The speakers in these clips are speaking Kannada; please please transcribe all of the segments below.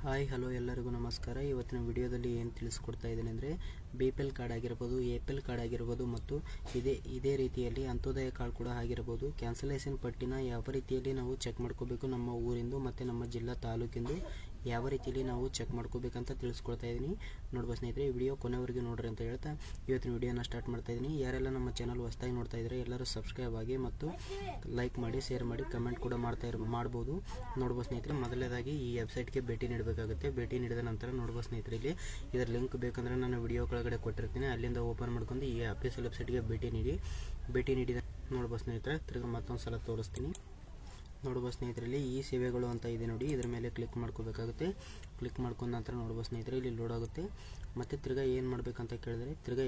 ಹಾಯ್ ಹಲೋ ಎಲ್ಲರಿಗೂ ನಮಸ್ಕಾರ. ಇವತ್ತಿನ ವಿಡಿಯೋದಲ್ಲಿ ಏನು ತಿಳಿಸ್ಕೊಡ್ತಾ ಇದ್ದೀನಿ ಅಂದರೆ BPL ಕಾರ್ಡ್ ಆಗಿರ್ಬೋದು, APL ಕಾರ್ಡ್ ಆಗಿರ್ಬೋದು ಮತ್ತು ಇದೇ ರೀತಿಯಲ್ಲಿ ಅಂತ್ಯೋದಯ ಕಾರ್ಡ್ ಕೂಡ ಆಗಿರ್ಬೋದು. ಕ್ಯಾನ್ಸಲೇಷನ್ ಪಟ್ಟಿನ ಯಾವ ರೀತಿಯಲ್ಲಿ ನಾವು ಚೆಕ್ ಮಾಡ್ಕೋಬೇಕು, ನಮ್ಮ ಊರಿಂದು ಮತ್ತು ನಮ್ಮ ಜಿಲ್ಲಾ ತಾಲೂಕಿಂದು ಯಾವ ರೀತಿಯಲ್ಲಿ ನಾವು ಚೆಕ್ ಮಾಡ್ಕೋಬೇಕಂತ ತಿಳಿಸ್ಕೊಡ್ತಾ ಇದ್ದೀನಿ. ನೋಡ್ಬೋದು ಸ್ನೇಹಿತರೆ, ಈ ವಿಡಿಯೋ ಕೊನೆವರೆಗೆ ನೋಡ್ರಿ ಅಂತ ಹೇಳ್ತಾ ಇವತ್ತಿನ ವಿಡಿಯೋನ ಸ್ಟಾರ್ಟ್ ಮಾಡ್ತಾ ಇದ್ದೀನಿ. ಯಾರೆಲ್ಲ ನಮ್ಮ ಚಾನಲ್ ಹೊಸದಾಗಿ ನೋಡ್ತಾ ಇದ್ದಾರೆ ಎಲ್ಲರೂ ಸಬ್ಸ್ಕ್ರೈಬ್ ಆಗಿ ಮತ್ತು ಲೈಕ್ ಮಾಡಿ, ಶೇರ್ ಮಾಡಿ, ಕಮೆಂಟ್ ಕೂಡ ಮಾಡ್ಬೋದು. ನೋಡ್ಬೋದು ಸ್ನೇಹಿತರೆ, ಮೊದಲನೇದಾಗಿ ಈ ವೆಬ್ಸೈಟ್ಗೆ ಭೇಟಿ ನೀಡಬೇಕಾಗುತ್ತೆ. ಭೇಟಿ ನೀಡಿದ ನಂತರ ನೋಡ್ಬೋದು ಸ್ನೇಹಿತರೆ, ಇಲ್ಲಿ ಇದರ ಲಿಂಕ್ ಬೇಕಂದ್ರೆ ನಾನು ವಿಡಿಯೋ ಕೆಳಗಡೆ ಕೊಟ್ಟಿರ್ತೀನಿ, ಅಲ್ಲಿಂದ ಓಪನ್ ಮಾಡ್ಕೊಂಡು ಈ ಅಫಿಷಿಯಲ್ ವೆಬ್ಸೈಟ್ಗೆ ಭೇಟಿ ನೀಡಿದ ನೋಡ್ಬೋದು ಸ್ನೇಹಿತರೆ. ತಿರ್ಗಿ ಮತ್ತೊಂದು ಸಲ ತೋರಿಸ್ತೀನಿ. ನೋಡ್ಬೋದು ಸ್ನೇಹಿತರಲ್ಲಿ ಈ ಸೇವೆಗಳು ಅಂತ ಇದೆ ನೋಡಿ, ಇದ್ರ ಮೇಲೆ ಕ್ಲಿಕ್ ಮಾಡ್ಕೋಬೇಕಾಗುತ್ತೆ. ಕ್ಲಿಕ್ ಮಾಡ್ಕೊಂಡ ನಂತರ ನೋಡ್ಬೋದು ಸ್ನೇಹಿತರೆ, ಇಲ್ಲಿ ಲೋಡ್ ಆಗುತ್ತೆ. ಮತ್ತು ತಿರ್ಗಾ ಏನು ಮಾಡಬೇಕಂತ ಕೇಳಿದ್ರೆ ತಿರ್ಗಾ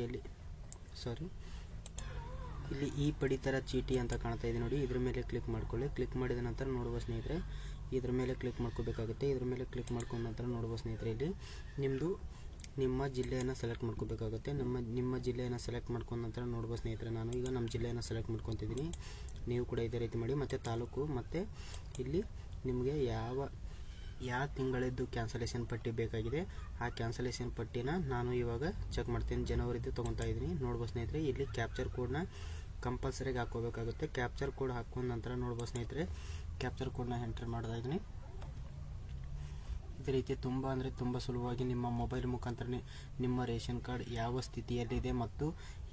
ಇಲ್ಲಿ ಈ ಪಡಿತರ ಚೀಟಿ ಅಂತ ಕಾಣ್ತಾ ಇದೆ ನೋಡಿ, ಇದ್ರ ಮೇಲೆ ಕ್ಲಿಕ್ ಮಾಡ್ಕೊಳ್ಳಿ. ಕ್ಲಿಕ್ ಮಾಡಿದ ನಂತರ ನೋಡ್ಬೋದು ಸ್ನೇಹಿತರೆ, ಇದ್ರ ಮೇಲೆ ಕ್ಲಿಕ್ ಮಾಡ್ಕೋಬೇಕಾಗುತ್ತೆ. ಇದ್ರ ಮೇಲೆ ಕ್ಲಿಕ್ ಮಾಡ್ಕೊಂಡ ನಂತರ ನೋಡ್ಬೋದು ಸ್ನೇಹಿತರೆ, ಇಲ್ಲಿ ನಿಮ್ಮ ಜಿಲ್ಲೆಯನ್ನು ಸೆಲೆಕ್ಟ್ ಮಾಡ್ಕೋಬೇಕಾಗುತ್ತೆ. ನಿಮ್ಮ ಜಿಲ್ಲೆಯನ್ನು ಸೆಲೆಕ್ಟ್ ಮಾಡ್ಕೊಂಡ ನಂತರ ನೋಡ್ಬೋದು ಸ್ನೇಹಿತರೆ, ನಾನು ಈಗ ನಮ್ಮ ಜಿಲ್ಲೆಯನ್ನು ಸೆಲೆಕ್ಟ್ ಮಾಡ್ಕೊತಿದ್ದೀನಿ. ನೀವು ಕೂಡ ಇದೇ ರೀತಿ ಮಾಡಿ. ಮತ್ತು ತಾಲೂಕು ಮತ್ತು ಇಲ್ಲಿ ನಿಮಗೆ ಯಾವ ತಿಂಗಳಿದ್ದು ಕ್ಯಾನ್ಸಲೇಷನ್ ಪಟ್ಟಿ ಬೇಕಾಗಿದೆ ಆ ಕ್ಯಾನ್ಸಲೇಷನ್ ಪಟ್ಟಿನ ನಾನು ಇವಾಗ ಚೆಕ್ ಮಾಡ್ತೀನಿ. ಜನವರಿದು ತೊಗೊತಾ ಇದ್ದೀನಿ. ನೋಡ್ಬೋದು ಸ್ನೇಹಿತರೆ, ಇಲ್ಲಿ ಕ್ಯಾಪ್ಚರ್ ಕೋಡ್ನ ಕಂಪಲ್ಸರಿಗೆ ಹಾಕ್ಕೋಬೇಕಾಗುತ್ತೆ. ಕ್ಯಾಪ್ಚರ್ ಕೋಡ್ ಹಾಕೊಂಡ ನಂತರ ನೋಡ್ಬೋದು ಸ್ನೇಹಿತರೆ, ಕ್ಯಾಪ್ಚರ್ ಕೋಡ್ನ ಎಂಟರ್ ಮಾಡಿದಾಗಿನಿ ಇದೇ ರೀತಿ ತುಂಬ ಸುಲಭವಾಗಿ ನಿಮ್ಮ ಮೊಬೈಲ್ ಮುಖಾಂತರ ನಿಮ್ಮ ರೇಷನ್ ಕಾರ್ಡ್ ಯಾವ ಸ್ಥಿತಿಯಲ್ಲಿದೆ ಮತ್ತು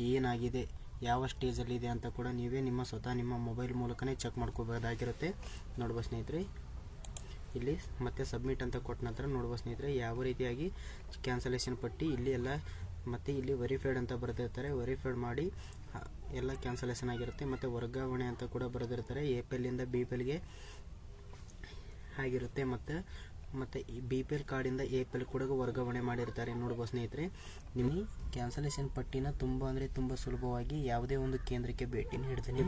ಏನಾಗಿದೆ, ಯಾವ ಸ್ಟೇಜಲ್ಲಿದೆ ಅಂತ ಕೂಡ ನೀವೇ ನಿಮ್ಮ ಮೊಬೈಲ್ ಮೂಲಕನೇ ಚೆಕ್ ಮಾಡ್ಕೋಬೋದಾಗಿರುತ್ತೆ. ನೋಡ್ಬೋದು ಸ್ನೇಹಿತರೆ, ಇಲ್ಲಿ ಮತ್ತೆ ಸಬ್ಮಿಟ್ ಅಂತ ಕೊಟ್ಟ ನಂತರ ನೋಡ್ಬೋದು ಸ್ನೇಹಿತರೆ, ಯಾವ ರೀತಿಯಾಗಿ ಕ್ಯಾನ್ಸಲೇಷನ್ ಪಟ್ಟಿ ಇಲ್ಲಿ ಎಲ್ಲ ಮತ್ತು ಇಲ್ಲಿ ವೆರಿಫೈಡ್ ಅಂತ ಬರೆದಿರ್ತಾರೆ. ವೆರಿಫೈಡ್ ಮಾಡಿ ಎಲ್ಲ ಕ್ಯಾನ್ಸಲೇಷನ್ ಆಗಿರುತ್ತೆ. ಮತ್ತು ವರ್ಗಾವಣೆ ಅಂತ ಕೂಡ ಬರೆದಿರ್ತಾರೆ. APLಯಿಂದ BPLಗೆ ಆಗಿರುತ್ತೆ. ಮತ್ತು ಈ BPL ಕಾರ್ಡಿಂದ APL ಕೂಡ ವರ್ಗಾವಣೆ ಮಾಡಿರ್ತಾರೆ. ನೋಡ್ಬೋದು ಸ್ನೇಹಿತರೆ, ನಿಮಗೆ ಕ್ಯಾನ್ಸಲೇಷನ್ ಪಟ್ಟಿನ ತುಂಬ ಸುಲಭವಾಗಿ ಯಾವುದೇ ಒಂದು ಕೇಂದ್ರಕ್ಕೆ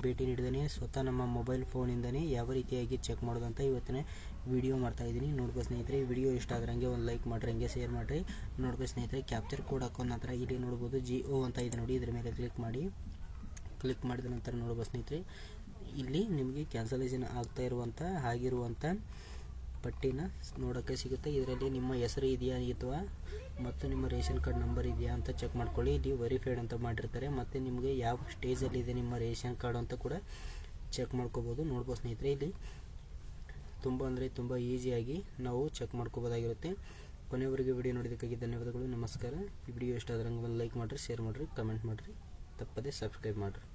ಭೇಟಿ ನೀಡಿದನೇ ಸ್ವತಃ ನಮ್ಮ ಮೊಬೈಲ್ ಫೋನಿಂದನೇ ಯಾವ ರೀತಿಯಾಗಿ ಚೆಕ್ ಮಾಡೋದಂತ ಇವತ್ತಿನ ವಿಡಿಯೋ ಮಾಡ್ತಾ ಇದ್ದೀನಿ. ನೋಡ್ಬೋದು ಸ್ನೇಹಿತರೆ, ಈ ವಿಡಿಯೋ ಇಷ್ಟ ಆದ್ರಂಗೆ ಒಂದು ಲೈಕ್ ಮಾಡಿರಿ, ಹಂಗೆ ಶೇರ್ ಮಾಡಿರಿ. ನೋಡ್ಬೋದು ಸ್ನೇಹಿತರೆ, ಕ್ಯಾಪ್ಚರ್ ಕೋಡ್ ಹಾಕೋ ನಂತರ ಇಲ್ಲಿ ನೋಡ್ಬೋದು GO ಅಂತ ಇದೆ ನೋಡಿ, ಇದ್ರ ಮೇಲೆ ಕ್ಲಿಕ್ ಮಾಡಿ. ಕ್ಲಿಕ್ ಮಾಡಿದ ನಂತರ ನೋಡ್ಬೋದು ಸ್ನೇಹಿತರೆ, ಇಲ್ಲಿ ನಿಮಗೆ ಕ್ಯಾನ್ಸಲೇಷನ್ ಆಗಿರುವಂಥ ಪಟ್ಟಿನ ನೋಡೋಕ್ಕೆ ಸಿಗುತ್ತೆ. ಇದರಲ್ಲಿ ನಿಮ್ಮ ಹೆಸರು ಇದೆಯಾ ಅಥವಾ ಮತ್ತು ನಿಮ್ಮ ರೇಷನ್ ಕಾರ್ಡ್ ನಂಬರ್ ಇದೆಯಾ ಅಂತ ಚೆಕ್ ಮಾಡ್ಕೊಳ್ಳಿ. ಇಲ್ಲಿ ವೆರಿಫೈಡ್ ಅಂತ ಮಾಡಿರ್ತಾರೆ. ಮತ್ತು ನಿಮಗೆ ಯಾವ ಸ್ಟೇಜಲ್ಲಿದೆ ನಿಮ್ಮ ರೇಷನ್ ಕಾರ್ಡ್ ಅಂತ ಕೂಡ ಚೆಕ್ ಮಾಡ್ಕೋಬೋದು. ನೋಡ್ಬೋದು ಸ್ನೇಹಿತರೆ, ಇಲ್ಲಿ ತುಂಬ ಈಸಿಯಾಗಿ ನಾವು ಚೆಕ್ ಮಾಡ್ಕೋಬೋದಾಗಿರುತ್ತೆ. ಕೊನೆಯವರೆಗೆ ವಿಡಿಯೋ ನೋಡೋದಕ್ಕಾಗಿ ಧನ್ಯವಾದಗಳು. ನಮಸ್ಕಾರ. ಈ ವಿಡಿಯೋ ಇಷ್ಟ ಆದ್ರೆ ಒಂದು ಲೈಕ್ ಮಾಡಿರಿ, ಶೇರ್ ಮಾಡಿರಿ, ಕಮೆಂಟ್ ಮಾಡಿರಿ, ತಪ್ಪದೇ ಸಬ್ಸ್ಕ್ರೈಬ್ ಮಾಡಿರಿ.